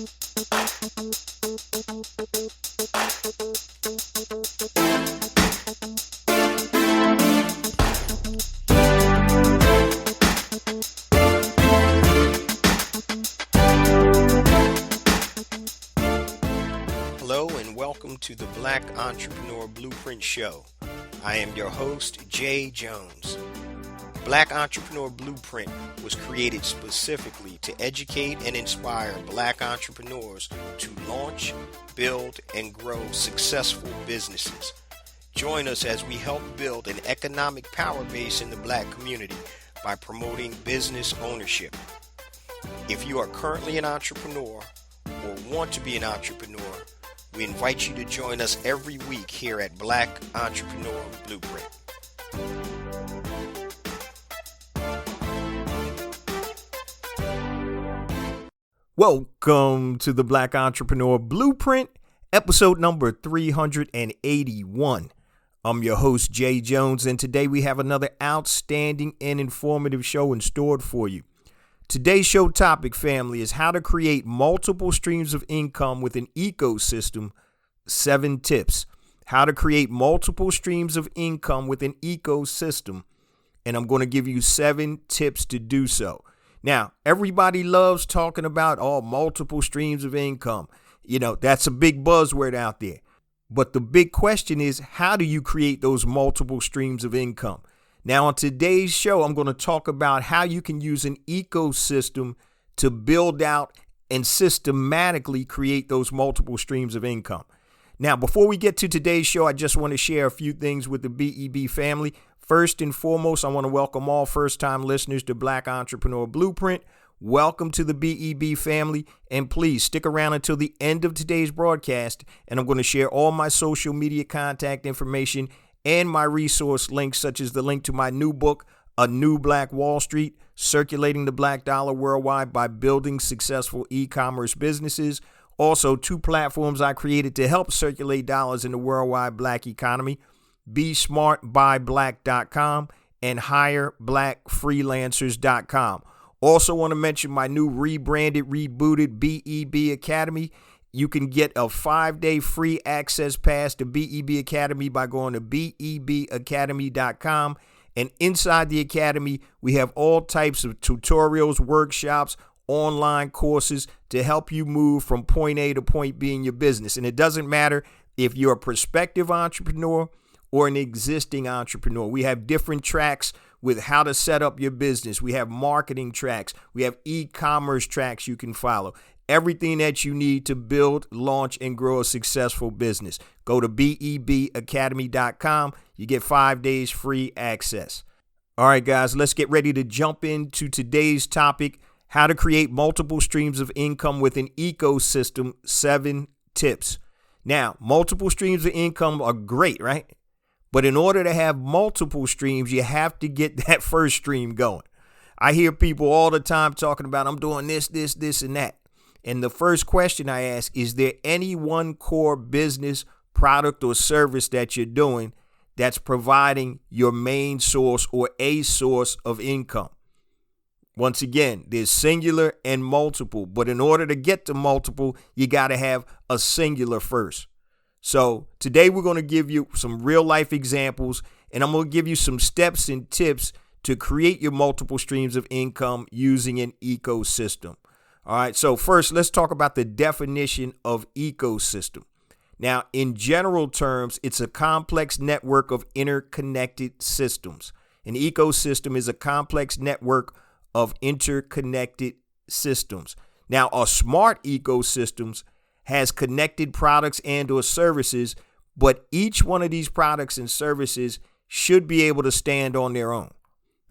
Hello and welcome to the Black Entrepreneur Blueprint Show. I am your host, Jay Jones. Black Entrepreneur Blueprint was created specifically to educate and inspire Black entrepreneurs to launch, build, and grow successful businesses. Join us as we help build an economic power base in the Black community by promoting business ownership. If you are currently an entrepreneur or want to be an entrepreneur, we invite you to join us every week here at Black Entrepreneur Blueprint. Welcome to the Black Entrepreneur Blueprint, episode number 381. I'm your host, Jay Jones, and today we have another outstanding and informative show in store for you. Today's show topic, family, is how to create multiple streams of income with an ecosystem. 7 tips. How to create multiple streams of income with an ecosystem. And I'm going to give you 7 tips to do so. Now, everybody loves talking about multiple streams of income. You know, that's a big buzzword out there. But the big question is, how do you create those multiple streams of income? Now, on today's show, I'm going to talk about how you can use an ecosystem to build out and systematically create those multiple streams of income. Now, before we get to today's show, I just want to share a few things with the BEB family. First and foremost, I want to welcome all first-time listeners to Black Entrepreneur Blueprint. Welcome to the BEB family, and please stick around until the end of today's broadcast, and I'm going to share all my social media contact information and my resource links, such as the link to my new book, A New Black Wall Street, Circulating the Black Dollar Worldwide by Building Successful E-Commerce Businesses. Also, 2 platforms I created to help circulate dollars in the worldwide Black economy, BeSmartByBlack.com and HireBlackFreelancers.com. Also want to mention my new rebranded, rebooted BEB Academy. You can get a 5-day free access pass to BEB Academy by going to BEBacademy.com. And inside the Academy, we have all types of tutorials, workshops, online courses to help you move from point A to point B in your business. And it doesn't matter if you're a prospective entrepreneur or an existing entrepreneur. We have different tracks with how to set up your business. We have marketing tracks. We have e-commerce tracks you can follow. Everything that you need to build, launch, and grow a successful business. Go to BEBacademy.com. You get 5 days free access. All right, guys, let's get ready to jump into today's topic, how to create multiple streams of income with an ecosystem, 7 tips. Now, multiple streams of income are great, right? But in order to have multiple streams, you have to get that first stream going. I hear people all the time talking about, I'm doing this, and that. And the first question I ask, is there any one core business, product, or service that you're doing that's providing your main source or a source of income? Once again, there's singular and multiple, but in order to get to multiple, you got to have a singular first. So today we're going to give you some real life examples, and I'm going to give you some steps and tips to create your multiple streams of income using an ecosystem. All right, so first, let's talk about the definition of ecosystem. Now, in general terms, it's a complex network of interconnected systems. An ecosystem is a complex network of interconnected systems. Now, a smart ecosystem has connected products and or services, but each one of these products and services should be able to stand on their own.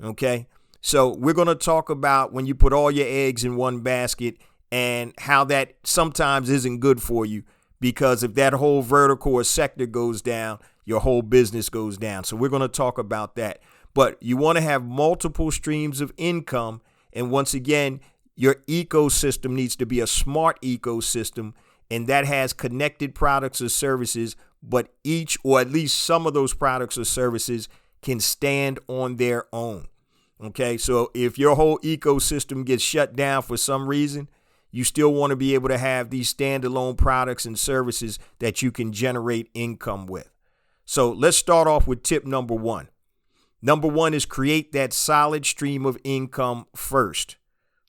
Okay? So we're going to talk about when you put all your eggs in one basket and how that sometimes isn't good for you, because if that whole vertical or sector goes down, your whole business goes down. So we're going to talk about that. But you want to have multiple streams of income. And once again, your ecosystem needs to be a smart ecosystem, and that has connected products or services, but each or at least some of those products or services can stand on their own. Okay, so if your whole ecosystem gets shut down for some reason, you still want to be able to have these standalone products and services that you can generate income with. So let's start off with tip number one. Number one is create that solid stream of income first.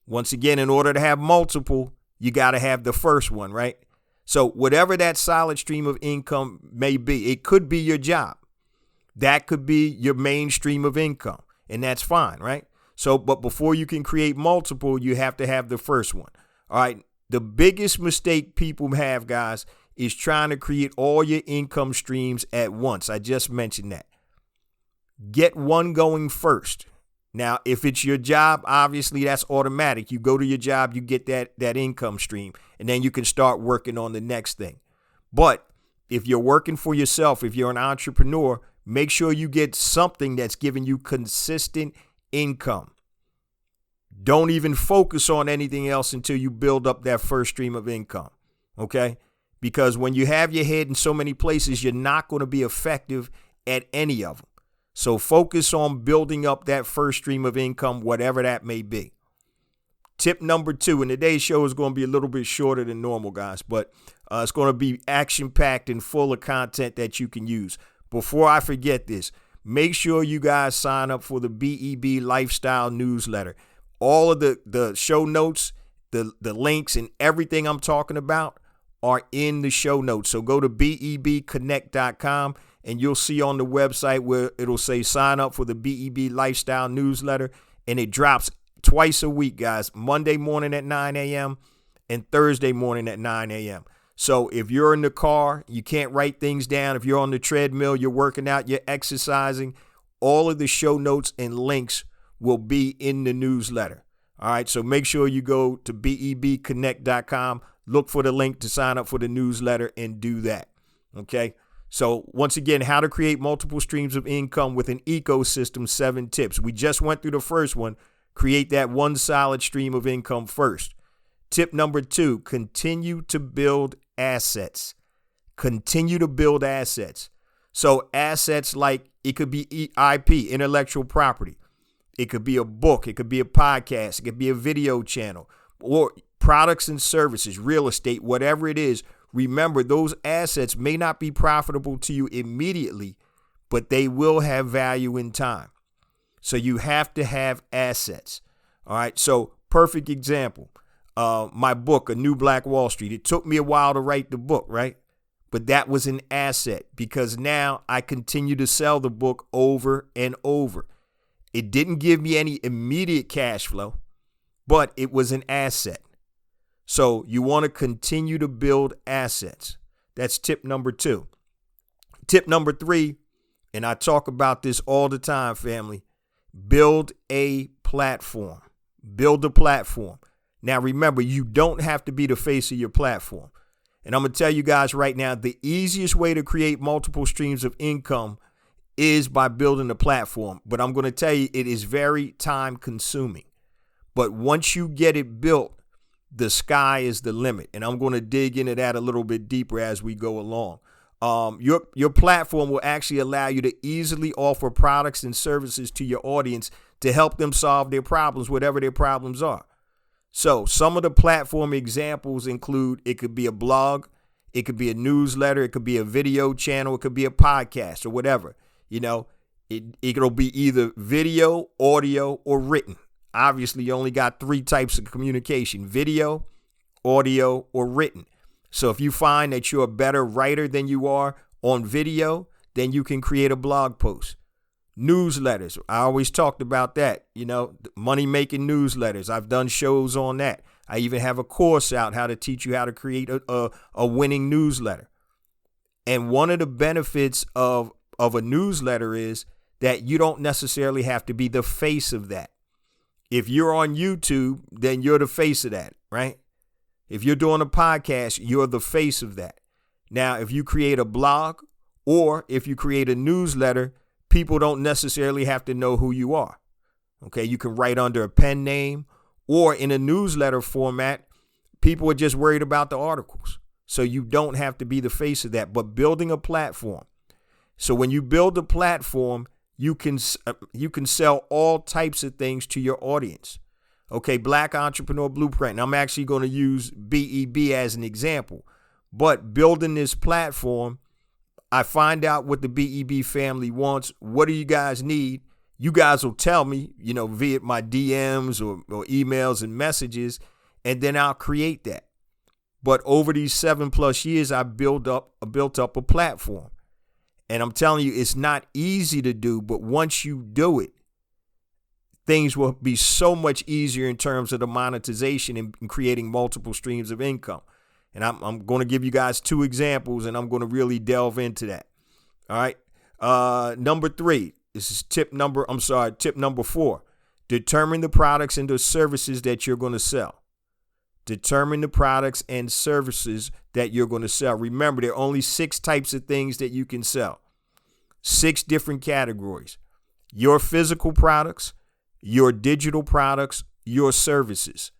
Once again, in order to have multiple, you got to have the first one, right? So whatever that solid stream of income may be, it could be your job. That could be your main stream of income, and that's fine, right? So, but before you can create multiple, you have to have the first one. All right. The biggest mistake people have, guys, is trying to create all your income streams at once. I just mentioned that. Get one going first. Now, if it's your job, obviously that's automatic. You go to your job, you get that income stream, and then you can start working on the next thing. But if you're working for yourself, if you're an entrepreneur, make sure you get something that's giving you consistent income. Don't even focus on anything else until you build up that first stream of income, okay? Because when you have your head in so many places, you're not going to be effective at any of them. So focus on building up that first stream of income, whatever that may be. Tip number two, and today's show is going to be a little bit shorter than normal, guys, but it's going to be action-packed and full of content that you can use. Before I forget this, make sure you guys sign up for the BEB Lifestyle newsletter. All of the show notes, the links, and everything I'm talking about are in the show notes. So go to bebconnect.com. and you'll see on the website where it'll say sign up for the BEB Lifestyle newsletter. And it drops twice a week, guys, Monday morning at 9 a.m. and Thursday morning at 9 a.m. So if you're in the car, you can't write things down. If you're on the treadmill, you're working out, you're exercising, all of the show notes and links will be in the newsletter. All right, so make sure you go to bebconnect.com, look for the link to sign up for the newsletter and do that. Okay. So once again, how to create multiple streams of income with an ecosystem, 7 tips. We just went through the first one. Create that one solid stream of income first. Tip number 2, continue to build assets. Continue to build assets. So assets like it could be IP, intellectual property. It could be a book. It could be a podcast. It could be a video channel or products and services, real estate, whatever it is. Remember, those assets may not be profitable to you immediately, but they will have value in time. So you have to have assets. All right. So perfect example, my book, A New Black Wall Street. It took me a while to write the book, right? But that was an asset because now I continue to sell the book over and over. It didn't give me any immediate cash flow, but it was an asset. So you want to continue to build assets. That's tip number 2. Tip number 3, and I talk about this all the time, family, build a platform. Build a platform. Now, remember, you don't have to be the face of your platform. And I'm going to tell you guys right now, the easiest way to create multiple streams of income is by building a platform. But I'm going to tell you, it is very time consuming. But once you get it built, the sky is the limit. And I'm going to dig into that a little bit deeper as we go along. Your platform will actually allow you to easily offer products and services to your audience to help them solve their problems, whatever their problems are. So some of the platform examples include, it could be a blog, it could be a newsletter, it could be a video channel, it could be a podcast or whatever. You know, it'll be either video, audio, or written. Obviously, you only got 3 types of communication: video, audio, or written. So if you find that you're a better writer than you are on video, then you can create a blog post. Newsletters. I always talked about that, money-making newsletters. I've done shows on that. I even have a course out, how to teach you how to create a winning newsletter. And one of the benefits of a newsletter is that you don't necessarily have to be the face of that. If you're on YouTube, then you're the face of that, right? If you're doing a podcast, you're the face of that. Now, if you create a blog or if you create a newsletter, people don't necessarily have to know who you are. Okay, you can write under a pen name, or in a newsletter format, people are just worried about the articles. So you don't have to be the face of that, but building a platform. So when you build a platform, you can sell all types of things to your audience. Okay, Black Entrepreneur Blueprint. And I'm actually going to use BEB as an example. But building this platform, I find out what the BEB family wants. What do you guys need? You guys will tell me, via my DMs or emails and messages, and then I'll create that. But over these 7+ years, I built up a platform. And I'm telling you, it's not easy to do, but once you do it, things will be so much easier in terms of the monetization and creating multiple streams of income. And I'm going to give you guys 2 examples, and I'm going to really delve into that. All right. Number 3, this is tip number 4. Determine the products and the services that you're going to sell. Determine the products and services that you're going to sell. Remember, there are only 6 types of things that you can sell. 6 different categories. Your physical products, your digital products, your services,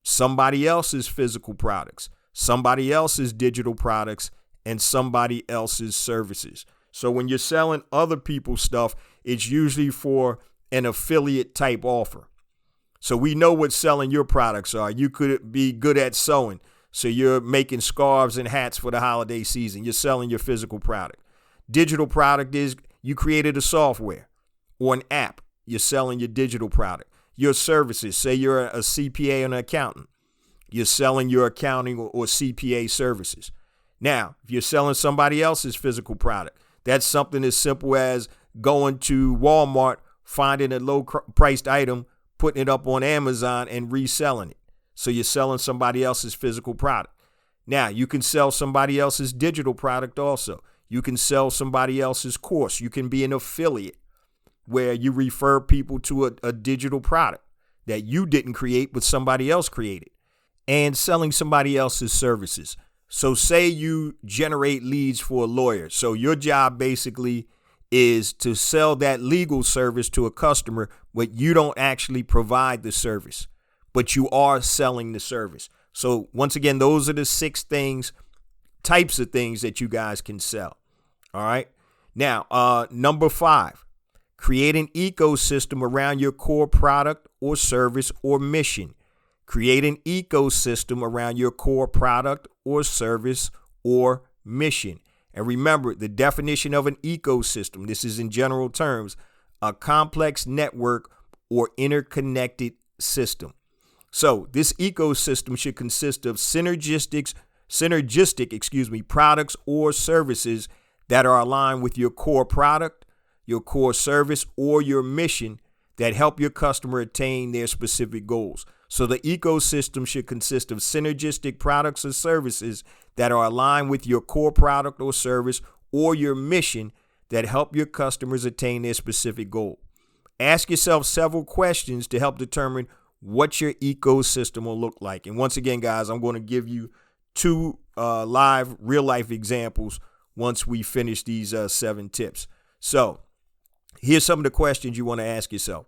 somebody else's physical products, somebody else's digital products, and somebody else's services. So when you're selling other people's stuff, it's usually for an affiliate type offer. So we know what selling your products are. You could be good at sewing. So you're making scarves and hats for the holiday season. You're selling your physical product. Digital product is you created a software or an app. You're selling your digital product. Your services, say you're a CPA or an accountant. You're selling your accounting or CPA services. Now, if you're selling somebody else's physical product, that's something as simple as going to Walmart, finding a low-priced item, putting it up on Amazon, and reselling it. So you're selling somebody else's physical product. Now, you can sell somebody else's digital product also. You can sell somebody else's course. You can be an affiliate where you refer people to a digital product that you didn't create, but somebody else created. And selling somebody else's services. So say you generate leads for a lawyer. So your job basically is to sell that legal service to a customer, but you don't actually provide the service, but you are selling the service. So once again, those are the 6 types of things that you guys can sell. All right. Now, number 5, create an ecosystem around your core product or service or mission. Create an ecosystem around your core product or service or mission. And remember, the definition of an ecosystem, this is in general terms, a complex network or interconnected system. So this ecosystem should consist of synergistic products or services that are aligned with your core product, your core service, or your mission that help your customer attain their specific goals. So the ecosystem should consist of synergistic products or services that are aligned with your core product or service or your mission that help your customers attain their specific goal. Ask yourself several questions to help determine what your ecosystem will look like. And once again, guys, I'm going to give you 2 live real life examples once we finish these 7 tips. So here's some of the questions you want to ask yourself.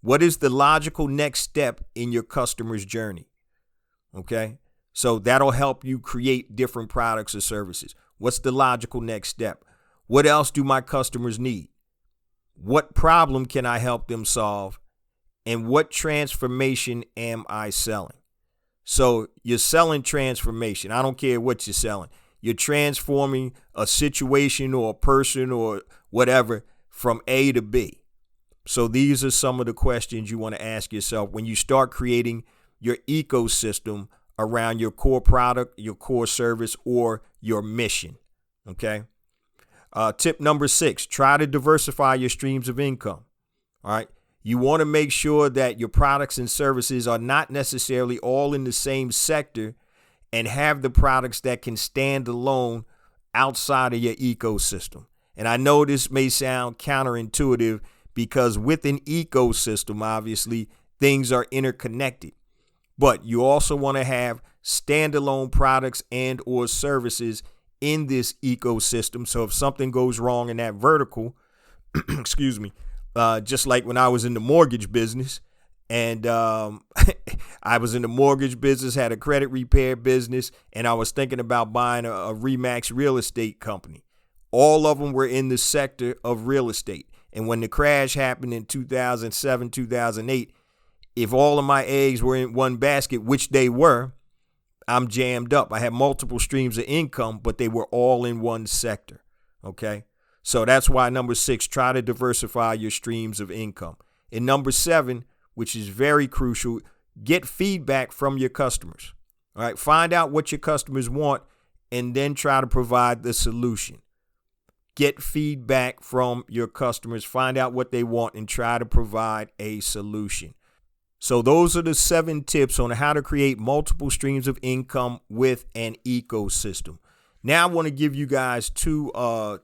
What is the logical next step in your customer's journey? Okay, so that'll help you create different products or services. What's the logical next step? What else do my customers need? What problem can I help them solve? And what transformation am I selling? So you're selling transformation. I don't care what you're selling. You're transforming a situation or a person or whatever from A to B. So these are some of the questions you want to ask yourself when you start creating your ecosystem around your core product, your core service, or your mission. Okay. Tip number 6, try to diversify your streams of income. All right. You want to make sure that your products and services are not necessarily all in the same sector and have the products that can stand alone outside of your ecosystem. And I know this may sound counterintuitive because with an ecosystem, obviously, things are interconnected. But you also want to have standalone products and or services in this ecosystem. So if something goes wrong in that vertical, excuse me, just like when I was in the mortgage business and I was in the mortgage business, had a credit repair business, and I was thinking about buying a Remax real estate company. All of them were in the sector of real estate. And when the crash happened in 2007, 2008, if all of my eggs were in one basket, which they were, I'm jammed up. I had multiple streams of income, but they were all in one sector. Okay. So that's why number 6, try to diversify your streams of income. And number 7, which is very crucial, get feedback from your customers. All right. Find out what your customers want and then try to provide the solution. Get feedback from your customers, find out what they want and try to provide a solution. So those are the 7 tips on how to create multiple streams of income with an ecosystem. Now I want to give you guys two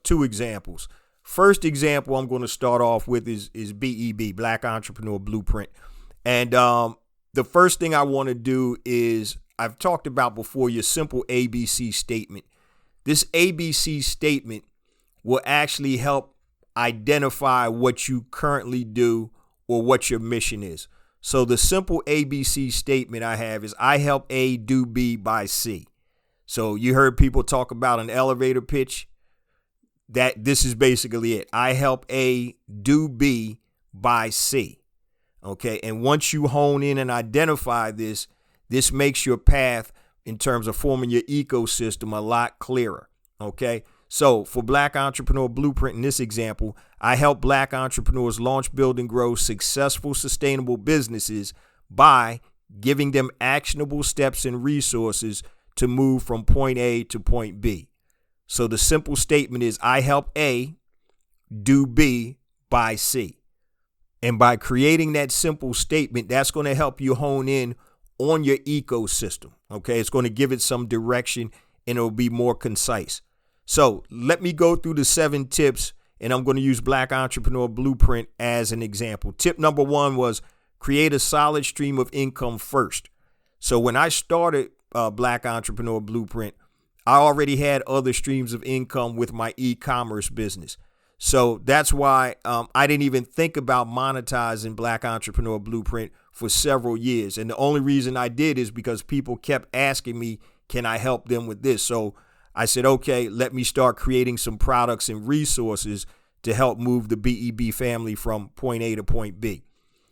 examples. First example I'm going to start off with is BEB, Black Entrepreneur Blueprint. And the first thing I want to do is, I've talked about before, your simple ABC statement. This ABC statement will actually help identify what you currently do or what your mission is. So the simple ABC statement I have is, I help A do B by C. So you heard people talk about an elevator pitch. This is basically it. I help A do B by C. Okay. And once you hone in and identify this makes your path in terms of forming your ecosystem a lot clearer. Okay. So for Black Entrepreneur Blueprint, in this example, I help Black entrepreneurs launch, build, and grow successful, sustainable businesses by giving them actionable steps and resources to move from point A to point B. So the simple statement is, I help A do B by C. And by creating that simple statement, that's going to help you hone in on your ecosystem. Okay, it's going to give it some direction and it'll be more concise. So let me go through the 7 tips, and I'm going to use Black Entrepreneur Blueprint as an example. Tip number 1 was create a solid stream of income first. So when I started Black Entrepreneur Blueprint, I already had other streams of income with my e-commerce business. So that's why I didn't even think about monetizing Black Entrepreneur Blueprint for several years. And the only reason I did is because people kept asking me, can I help them with this? So I said, okay, let me start creating some products and resources to help move the BEB family from point A to point B.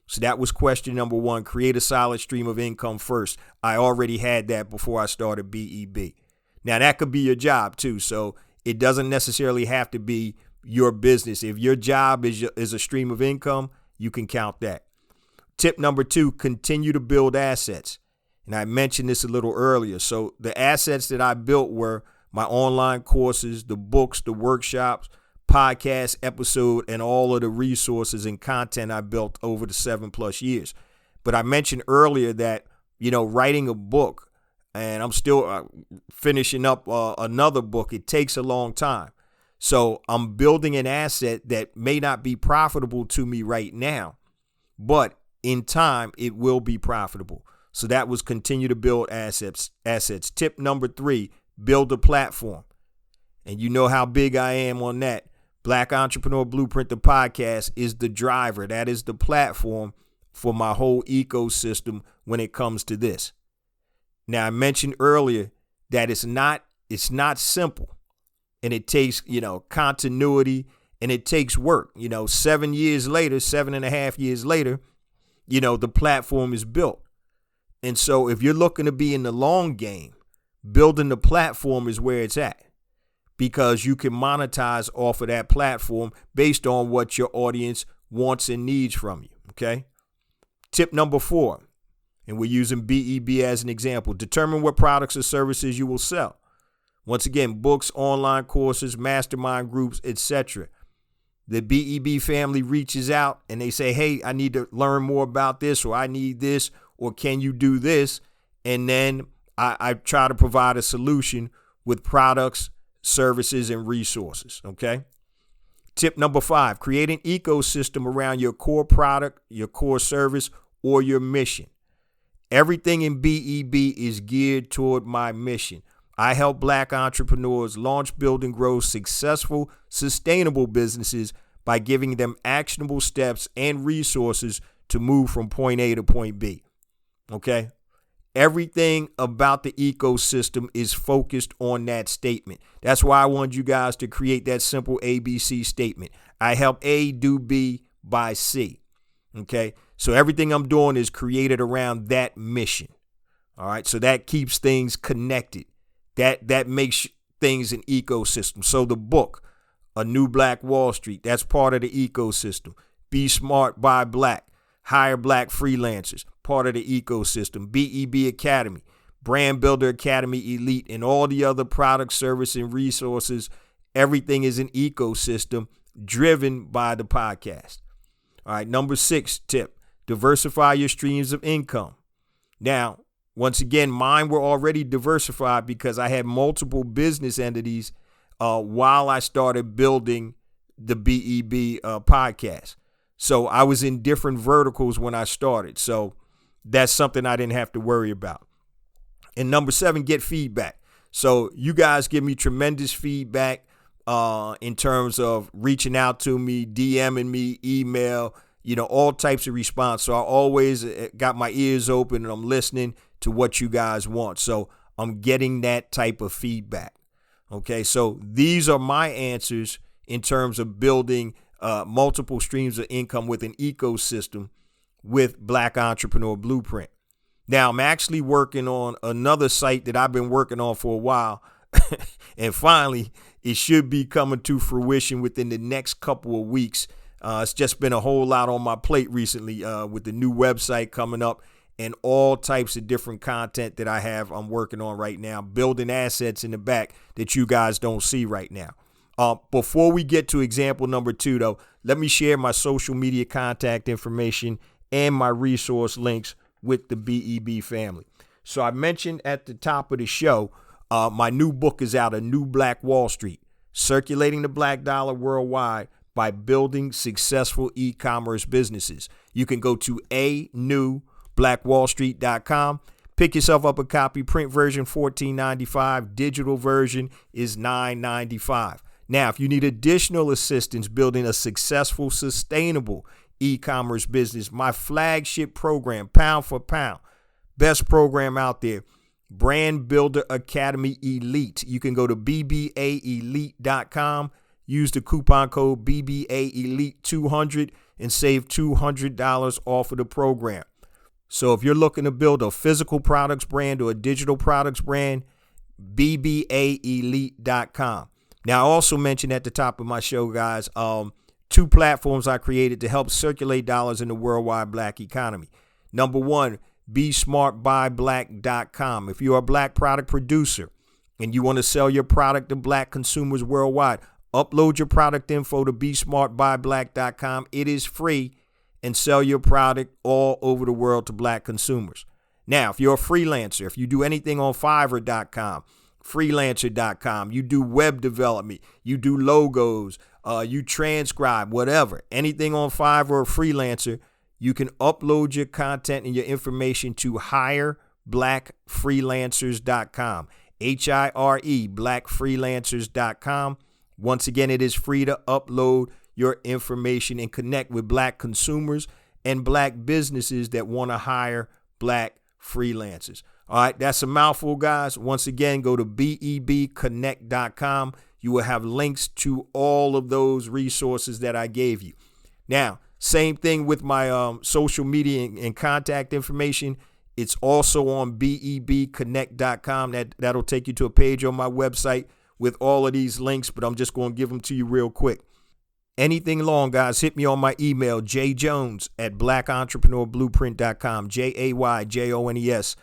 So that was question number 1, create a solid stream of income first. I already had that before I started BEB. Now that could be your job too. So it doesn't necessarily have to be your business. If your job is a stream of income, you can count that. Tip number 2, continue to build assets. And I mentioned this a little earlier. So the assets that I built were my online courses, the books, the workshops, podcast episode, and all of the resources and content I built over the 7+ years. But I mentioned earlier that, writing a book, and I'm still finishing up another book, it takes a long time. So I'm building an asset that may not be profitable to me right now, but in time it will be profitable. So that was continue to build assets. Tip number 3, build a platform. And you know how big I am on that. Black Entrepreneur Blueprint, the podcast, is the driver. That is the platform for my whole ecosystem when it comes to this. Now, I mentioned earlier that it's not simple, and it takes, continuity, and it takes work. 7 years later, 7.5 years later, the platform is built. And so if you're looking to be in the long game, building the platform is where it's at, because you can monetize off of that platform based on what your audience wants and needs from you. Okay. Tip number 4, and we're using BEB as an example, determine what products or services you will sell. Once again, books, online courses, mastermind groups, etc. The BEB family reaches out and they say, hey, I need to learn more about this, or I need this, or can you do this? And then I try to provide a solution with products, services, and resources. Okay. Tip number 5, create an ecosystem around your core product, your core service, or your mission. Everything in BEB is geared toward my mission. I help Black entrepreneurs launch, build, and grow successful, sustainable businesses by giving them actionable steps and resources to move from point A to point B. Okay. Everything about the ecosystem is focused on that statement. That's why I wanted you guys to create that simple ABC statement. I help A do B by C. Okay. So everything I'm doing is created around that mission. All right. So that keeps things connected. That makes things an ecosystem. So the book, A New Black Wall Street, that's part of the ecosystem. Be Smart, Buy Black, Hire Black Freelancers, part of the ecosystem. BEB Academy, Brand Builder Academy Elite, and all the other product, service, and resources. Everything is an ecosystem driven by the podcast. All right, number 6 tip, diversify your streams of income. Now, once again, mine were already diversified because I had multiple business entities while I started building the BEB podcast. So I was in different verticals when I started. So that's something I didn't have to worry about. And number 7, get feedback. So you guys give me tremendous feedback in terms of reaching out to me, DMing me, email, all types of response. So I always got my ears open and I'm listening to what you guys want. So I'm getting that type of feedback. Okay, so these are my answers in terms of building multiple streams of income with an ecosystem with Black Entrepreneur Blueprint. Now, I'm actually working on another site that I've been working on for a while. And finally, it should be coming to fruition within the next couple of weeks. It's just been a whole lot on my plate recently with the new website coming up and all types of different content that I'm working on right now, building assets in the back that you guys don't see right now. Before we get to example number 2, though, let me share my social media contact information and my resource links with the BEB family. So I mentioned at the top of the show, my new book is out, A New Black Wall Street, Circulating the Black Dollar Worldwide by Building Successful E-Commerce Businesses. You can go to anewblackwallstreet.com. Pick yourself up a copy. Print version $14.95. Digital version is $9.95. Now, if you need additional assistance building a successful, sustainable e-commerce business, my flagship program, pound for pound, best program out there, Brand Builder Academy Elite. You can go to bbaelite.com, use the coupon code BBAElite200 and save $200 off of the program. So if you're looking to build a physical products brand or a digital products brand, bbaelite.com. Now, I also mentioned at the top of my show, guys, 2 platforms I created to help circulate dollars in the worldwide black economy. Number 1, besmartbuyblack.com. If you're a black product producer and you want to sell your product to black consumers worldwide, upload your product info to besmartbuyblack.com. It is free, and sell your product all over the world to black consumers. Now, if you're a freelancer, if you do anything on Fiverr.com, freelancer.com, you do web development, you do logos, you transcribe, whatever, anything on Fiverr or Freelancer, you can upload your content and your information to hireblackfreelancers.com, HIRE, blackfreelancers.com. Once again, it is free to upload your information and connect with black consumers and black businesses that want to hire black freelancers. All right, that's a mouthful, guys. Once again, go to bebconnect.com. You will have links to all of those resources that I gave you. Now, same thing with my social media and contact information. It's also on bebconnect.com. That'll take you to a page on my website with all of these links, but I'm just going to give them to you real quick. Anything long, guys, hit me on my email, jjones@blackentrepreneurblueprint.com, JAYJONES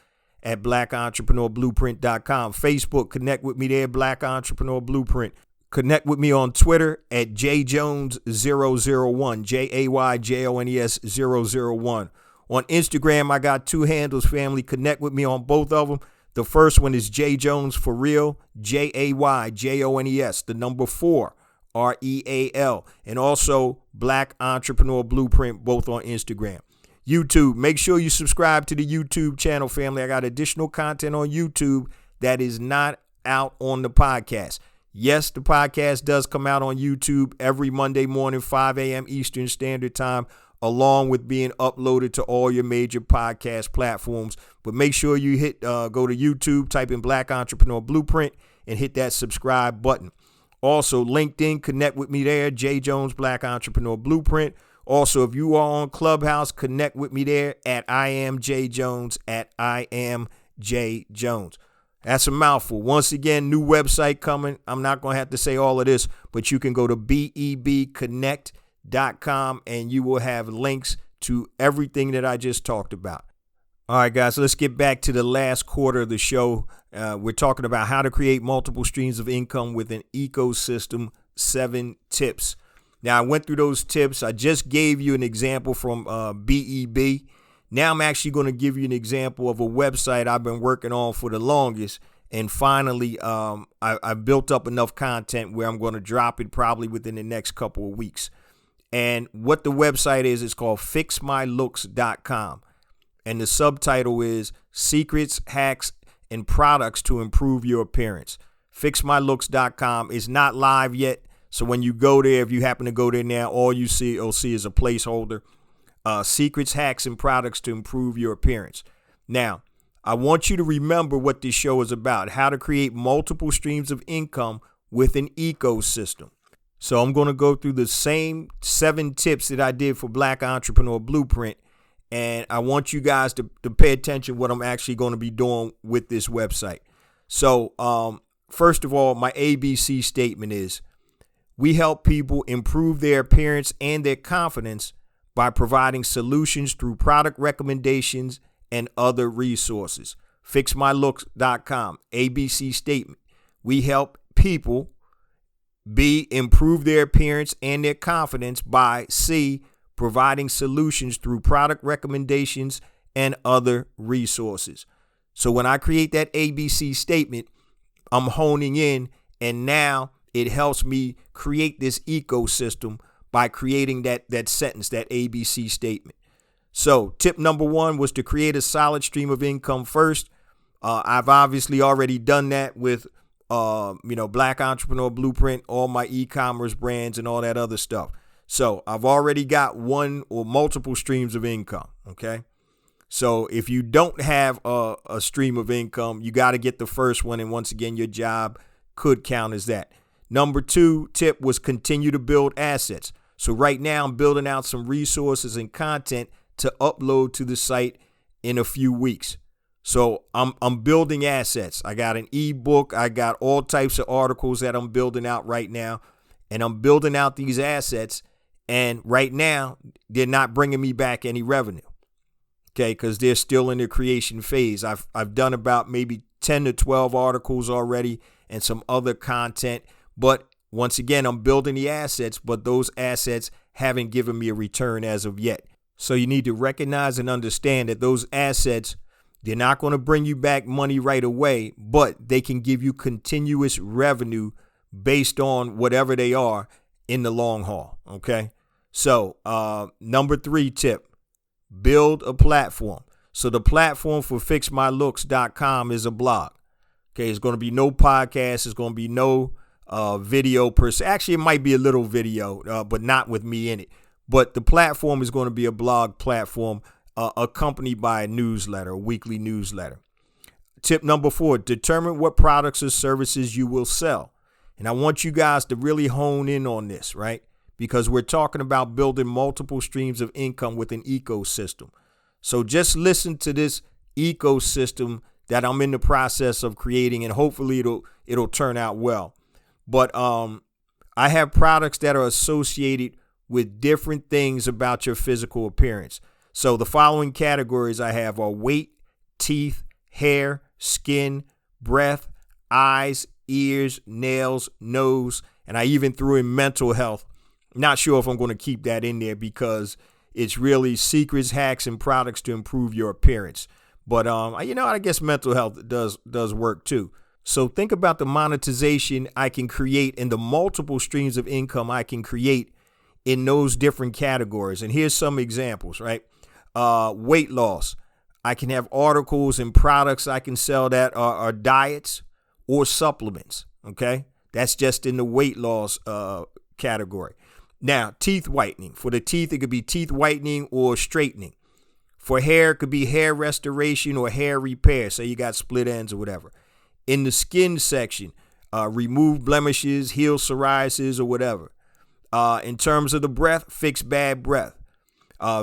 @blackentrepreneurblueprint.com. Facebook, connect with me there, Black Entrepreneur Blueprint. Connect with me on Twitter at jjones001, JAYJONES001. On Instagram, I got 2 handles, family. Connect with me on both of them. The first one is jjones for real, JAYJONES, the number 4. REAL, and also Black Entrepreneur Blueprint, both on Instagram. YouTube, make sure you subscribe to the YouTube channel, family. I got additional content on YouTube that is not out on the podcast. Yes, the podcast does come out on YouTube every Monday morning, 5 a.m. Eastern Standard Time, along with being uploaded to all your major podcast platforms. But make sure you go to YouTube, type in Black Entrepreneur Blueprint, and hit that subscribe button. Also, LinkedIn, connect with me there, J. Jones, Black Entrepreneur Blueprint, Also, if you are on Clubhouse, connect with me there at I am J Jones, at I am J Jones. That's a mouthful. Once again, new website coming. I'm not going to have to say all of this, but you can go to bebconnect.com and you will have links to everything that I just talked about. All right, guys, let's get back to the last quarter of the show. We're talking about how to create multiple streams of income with an ecosystem, 7 tips. Now, I went through those tips. I just gave you an example from BEB. Now I'm actually going to give you an example of a website I've been working on for the longest. And finally, I built up enough content where I'm going to drop it probably within the next couple of weeks. And what the website is called fixmylooks.com. And the subtitle is Secrets, Hacks, and Products to Improve Your Appearance. Fixmylooks.com is not live yet. So when you go there, if you happen to go there now, all you'll see is a placeholder. Secrets, hacks, and products to improve your appearance. Now, I want you to remember what this show is about, how to create multiple streams of income with an ecosystem. So I'm going to go through the same 7 tips that I did for Black Entrepreneur Blueprint, and I want you guys to pay attention to what I'm actually going to be doing with this website. So first of all, my ABC statement is, we help people improve their appearance and their confidence by providing solutions through product recommendations and other resources. Fixmylooks.com, ABC statement. We help people B, improve their appearance and their confidence by C, providing solutions through product recommendations and other resources. So when I create that ABC statement, I'm honing in, and now it helps me create this ecosystem by creating that sentence, that ABC statement. So tip number 1 was to create a solid stream of income first. I've obviously already done that with, Black Entrepreneur Blueprint, all my e-commerce brands and all that other stuff. So I've already got one or multiple streams of income. Okay. So if you don't have a stream of income, you got to get the first one. And once again, your job could count as that. Number 2 tip was continue to build assets. So right now I'm building out some resources and content to upload to the site in a few weeks. So I'm building assets. I got an ebook. I got all types of articles that I'm building out right now, and I'm building out these assets. And right now they're not bringing me back any revenue. Okay. Cause they're still in the creation phase. I've done about maybe 10 to 12 articles already and some other content, but once again, I'm building the assets, but those assets haven't given me a return as of yet. So you need to recognize and understand that those assets, they're not going to bring you back money right away, but they can give you continuous revenue based on whatever they are in the long haul. Okay. So number 3 tip, build a platform. So the platform for fixmylooks.com is a blog. Okay. It's going to be no podcast. It's going to be no video per se. Actually, it might be a little video, but not with me in it. But the platform is going to be a blog platform accompanied by a newsletter, a weekly newsletter. Tip number 4, determine what products or services you will sell. And I want you guys to really hone in on this, right? Because we're talking about building multiple streams of income with an ecosystem. So just listen to this ecosystem that I'm in the process of creating, and hopefully it'll turn out well. But I have products that are associated with different things about your physical appearance. So the following categories I have are weight, teeth, hair, skin, breath, eyes, ears, nails, nose, and I even threw in mental health. Not sure if I'm going to keep that in there because it's really secrets, hacks, and products to improve your appearance. But I guess mental health does work too. So think about the monetization I can create and the multiple streams of income I can create in those different categories. And here's some examples, right? Weight loss. I can have articles and products I can sell that are diets or supplements. Okay. That's just in the weight loss category. Now, teeth whitening. For the teeth, it could be teeth whitening or straightening. For hair, it could be hair restoration or hair repair. Say you got split ends or whatever. In the skin section, remove blemishes, heal psoriasis or whatever. In terms of the breath, fix bad breath.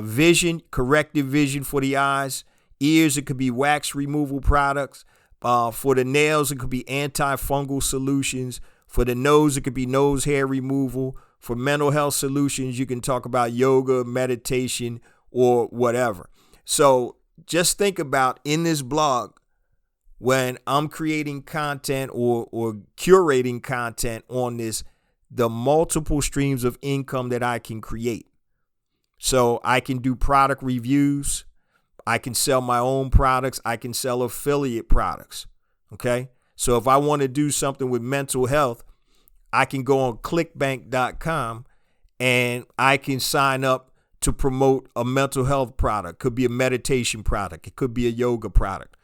Vision, corrective vision for the eyes. Ears, it could be wax removal products. For the nails, it could be antifungal solutions. For the nose, it could be nose hair removal. For mental health solutions, you can talk about yoga, meditation, or whatever. So just think about in this blog, when I'm creating content or curating content on this, the multiple streams of income that I can create. So I can do product reviews. I can sell my own products. I can sell affiliate products. Okay. So if I want to do something with mental health, I can go on clickbank.com and I can sign up to promote a mental health product. Could be a meditation product. It could be a yoga product.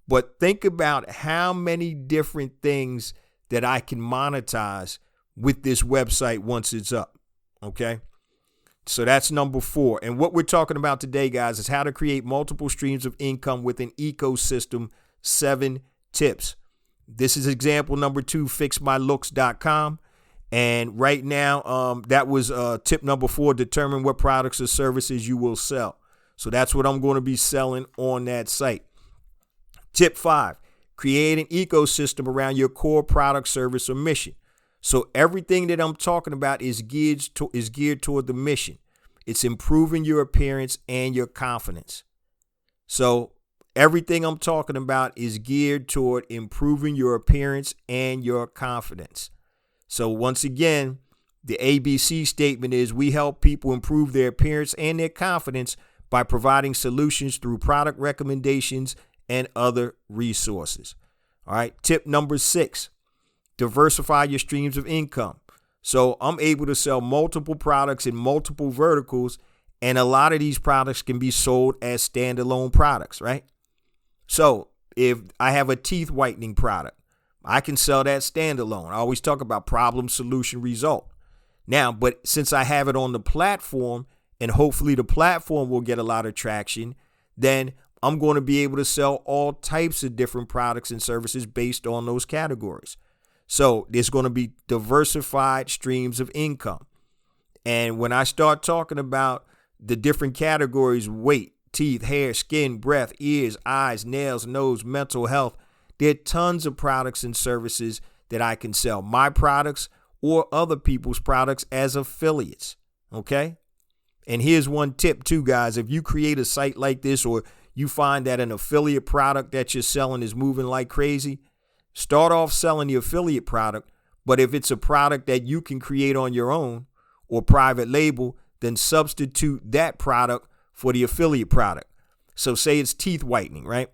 But think about how many different things that I can monetize with this website once it's up. Okay. So that's number 4. And what we're talking about today, guys, is how to create multiple streams of income with an ecosystem. 7 tips. This is example number 2, fixmylooks.com. And right now, that was tip number 4, determine what products or services you will sell. So that's what I'm going to be selling on that site. Tip 5, create an ecosystem around your core product, service, or mission. So everything that I'm talking about is geared toward the mission. It's improving your appearance and your confidence. So everything I'm talking about is geared toward improving your appearance and your confidence. So once again, the ABC statement is we help people improve their appearance and their confidence by providing solutions through product recommendations and other resources. All right. Tip number 6, diversify your streams of income. So I'm able to sell multiple products in multiple verticals, and a lot of these products can be sold as standalone products, right? So if I have a teeth whitening product, I can sell that standalone. I always talk about problem, solution, result. Now, but since I have it on the platform, and hopefully the platform will get a lot of traction, then I'm going to be able to sell all types of different products and services based on those categories. So there's going to be diversified streams of income. And when I start talking about the different categories, weight, teeth, hair, skin, breath, ears, eyes, nails, nose, mental health, there are tons of products and services that I can sell, my products or other people's products as affiliates. Okay. And here's one tip too, guys. If you create a site like this, or you find that an affiliate product that you're selling is moving like crazy, start off selling the affiliate product. But if it's a product that you can create on your own or private label, then substitute that product for the affiliate product. So say it's teeth whitening, right?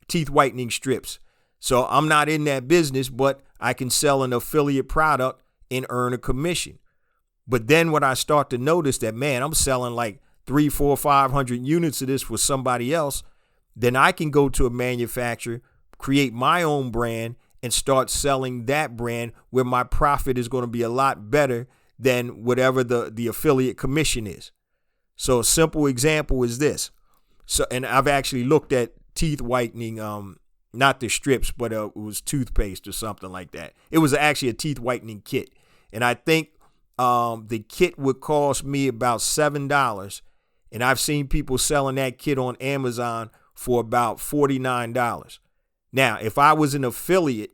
Teeth whitening strips. So I'm not in that business, but I can sell an affiliate product and earn a commission. But then when I start to notice that, man, I'm selling like 300, 400, 500 units of this for somebody else, then I can go to a manufacturer, create my own brand, and start selling that brand where my profit is going to be a lot better than whatever the affiliate commission is. So a simple example is this. So, and I've actually looked at teeth whitening, not the strips, but it was toothpaste or something like that. It was actually a teeth whitening kit. And I think the kit would cost me about $7. And I've seen people selling that kit on Amazon for about $49. Now, if I was an affiliate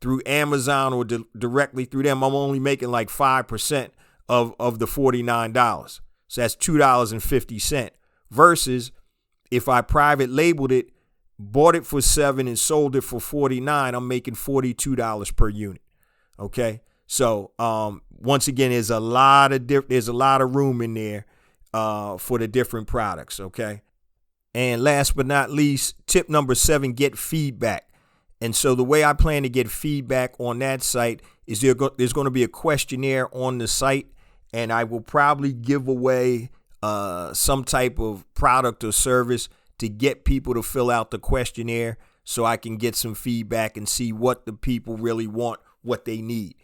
through Amazon or directly through them, I'm only making like 5% of the $49. So that's $2.50 versus if I private labeled it, bought it for $7 and sold it for $49, I'm making $42 per unit. Okay. So, once again, there's a lot of room in there, for the different products. Okay. And last but not least, tip number 7, get feedback. And so the way I plan to get feedback on that site is there's going to be a questionnaire on the site, and I will probably give away some type of product or service to get people to fill out the questionnaire so I can get some feedback and see what the people really want, what they need.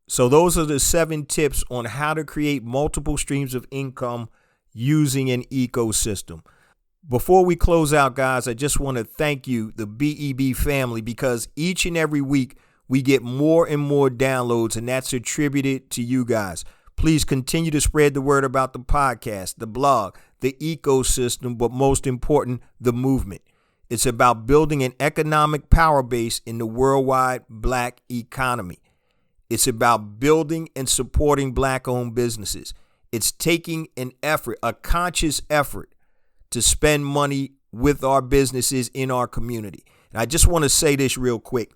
So those are the 7 tips on how to create multiple streams of income using an ecosystem. Before we close out, guys, I just want to thank you, the BEB family, because each and every week we get more and more downloads, and that's attributed to you guys. Please continue to spread the word about the podcast, the blog, the ecosystem, but most important, the movement. It's about building an economic power base in the worldwide Black economy. It's about building and supporting Black-owned businesses. It's taking an effort, a conscious effort, to spend money with our businesses in our community. And I just want to say this real quick.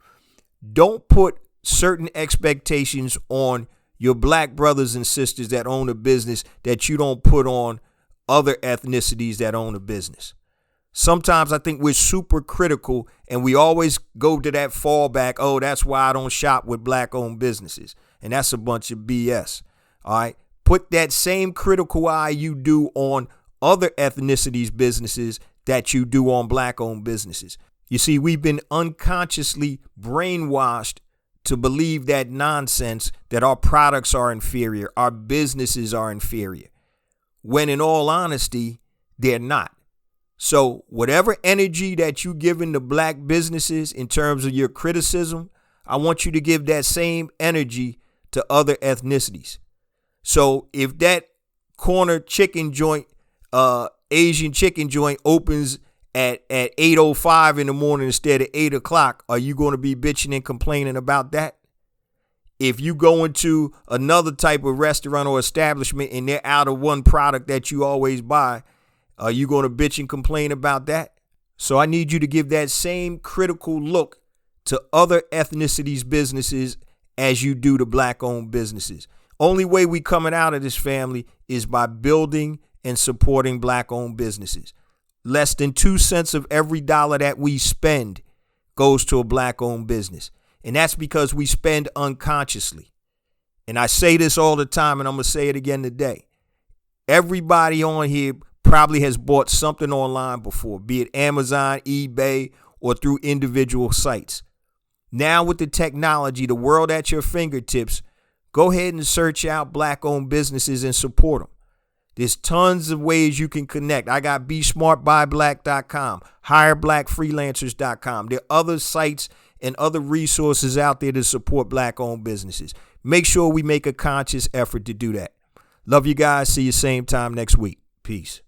Don't put certain expectations on your Black brothers and sisters that own a business that you don't put on other ethnicities that own a business. Sometimes I think we're super critical and we always go to that fallback. Oh, that's why I don't shop with Black-owned businesses. And that's a bunch of BS. All right. Put that same critical eye you do on other ethnicities businesses that you do on Black-owned businesses. You see, we've been unconsciously brainwashed to believe that nonsense that our products are inferior, our businesses are inferior, when in all honesty, they're not. So whatever energy that you give into Black businesses in terms of your criticism, I want you to give that same energy to other ethnicities. So if that corner chicken joint, Asian chicken joint opens at 8:05 in the morning instead of 8 o'clock, are you going to be bitching and complaining about that? If you go into another type of restaurant or establishment and they're out of one product that you always buy, are you going to bitch and complain about that? So I need you to give that same critical look to other ethnicities businesses as you do to Black-owned businesses. Only way we coming out of this, family, is by building and supporting Black-owned businesses. Less than 2 cents of every dollar that we spend goes to a Black-owned business. And that's because we spend unconsciously. And I say this all the time, and I'm going to say it again today. Everybody on here probably has bought something online before, be it Amazon, eBay, or through individual sites. Now with the technology, the world at your fingertips, go ahead and search out Black-owned businesses and support them. There's tons of ways you can connect. I got BeSmartByBlack.com, HireBlackFreelancers.com. There are other sites and other resources out there to support Black-owned businesses. Make sure we make a conscious effort to do that. Love you guys. See you same time next week. Peace.